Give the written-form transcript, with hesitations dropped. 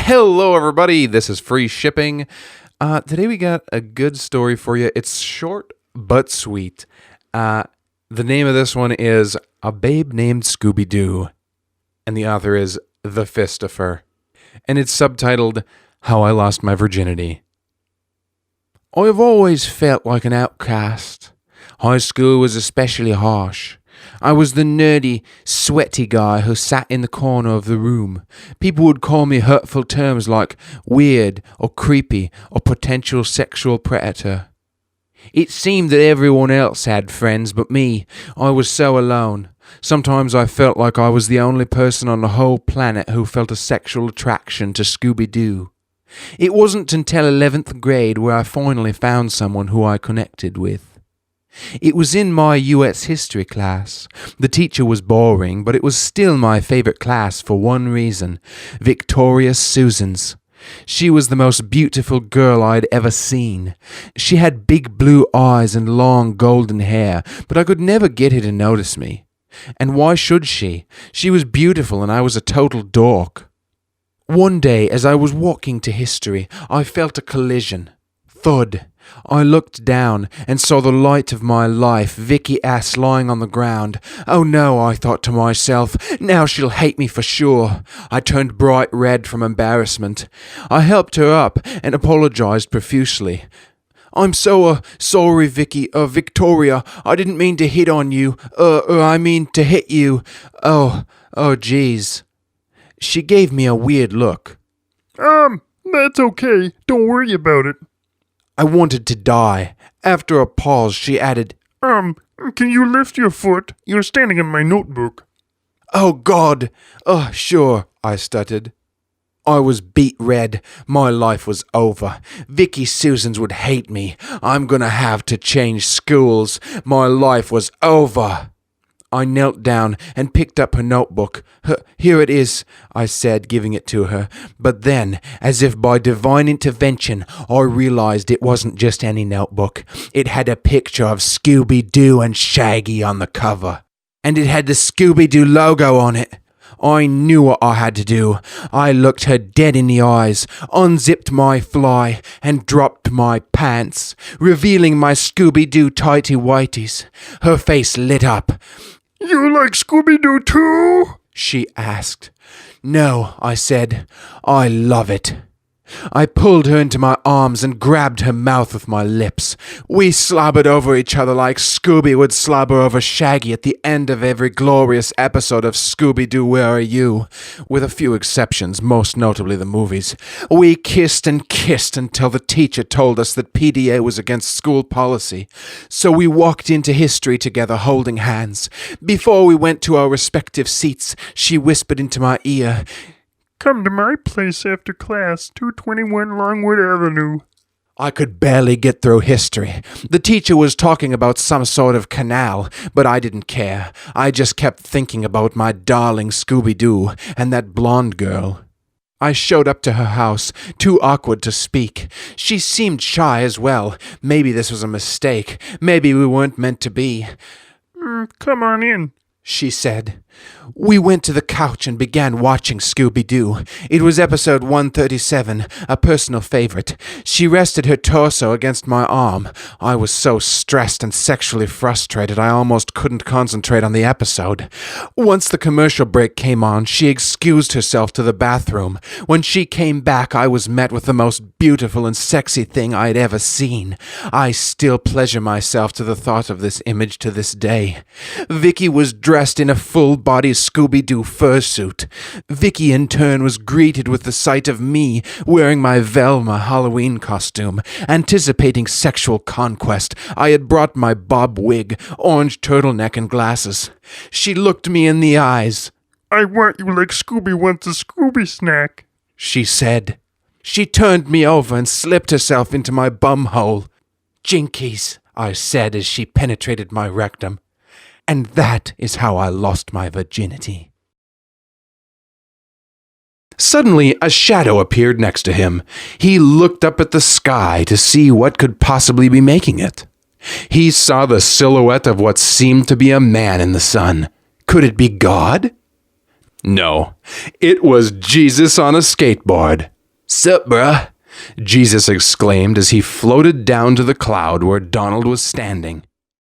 Hello, everybody. This is Free Shipping. Today we got a good story for you. It's short but sweet. The name of this one is A Babe Named Scooby-Doo, and the author is theFistopher, and it's subtitled How I Lost My Virginity. I've always felt like an outcast. High school was especially harsh. I was the nerdy, sweaty guy who sat in the corner of the room. People would call me hurtful terms like weird or creepy or potential sexual predator. It seemed that everyone else had friends but me. I was so alone. Sometimes I felt like I was the only person on the whole planet who felt a sexual attraction to Scooby-Doo. It wasn't until 11th grade where I finally found someone who I connected with. It was in my US history class. The teacher was boring, but it was still my favorite class for one reason: Victoria Susans. She was the most beautiful girl I'd ever seen. She had big blue eyes and long golden hair, but I could never get her to notice me. And why should she? She was beautiful and I was a total dork. One day, as I was walking to history, I felt a collision. Thud. I looked down and saw the light of my life, Vicky S., lying on the ground. Oh no, I thought to myself, now she'll hate me for sure. I turned bright red from embarrassment. I helped her up and apologized profusely. I'm so sorry, Victoria. I didn't mean to hit on you. I mean to hit you. Oh, geez. She gave me a weird look. That's okay. Don't worry about it. I wanted to die. After a pause, she added, Can you lift your foot? You're standing in my notebook. Oh, God. Sure, I stuttered. I was beet red. My life was over. Vicky Susans would hate me. I'm gonna have to change schools. My life was over. I knelt down and picked up her notebook. Here it is, I said, giving it to her. But then, as if by divine intervention, I realized it wasn't just any notebook. It had a picture of Scooby-Doo and Shaggy on the cover. And it had the Scooby-Doo logo on it. I knew what I had to do. I looked her dead in the eyes, unzipped my fly, and dropped my pants, revealing my Scooby-Doo tighty-whities. Her face lit up. You like Scooby-Doo too? She asked. No, I said. I love it. I pulled her into my arms and grabbed her mouth with my lips. We slobbered over each other like Scooby would slobber over Shaggy at the end of every glorious episode of Scooby-Doo Where Are You? With a few exceptions, most notably the movies. We kissed and kissed until the teacher told us that PDA was against school policy. So we walked into history together holding hands. Before we went to our respective seats, she whispered into my ear, Come to my place after class, 221 Longwood Avenue. I could barely get through history. The teacher was talking about some sort of canal, but I didn't care. I just kept thinking about my darling Scooby-Doo and that blonde girl. I showed up to her house, too awkward to speak. She seemed shy as well. Maybe this was a mistake. Maybe we weren't meant to be. Come on in, she said. We went to the couch and began watching Scooby-Doo. It was episode 137, a personal favorite. She rested her torso against my arm. I was so stressed and sexually frustrated I almost couldn't concentrate on the episode. Once the commercial break came on, she excused herself to the bathroom. When she came back, I was met with the most beautiful and sexy thing I'd ever seen. I still pleasure myself to the thought of this image to this day. Vicky was dressed in a full-body Scooby-Doo fursuit. Vicky, in turn, was greeted with the sight of me wearing my Velma Halloween costume. Anticipating sexual conquest, I had brought my bob wig, orange turtleneck, and glasses. She looked me in the eyes. I want you like Scooby wants a Scooby snack, she said. She turned me over and slipped herself into my bumhole. Jinkies, I said as she penetrated my rectum. And that is how I lost my virginity. Suddenly, a shadow appeared next to him. He looked up at the sky to see what could possibly be making it. He saw the silhouette of what seemed to be a man in the sun. Could it be God? No, it was Jesus on a skateboard. "Sup, bruh?" Jesus exclaimed as he floated down to the cloud where Donald was standing.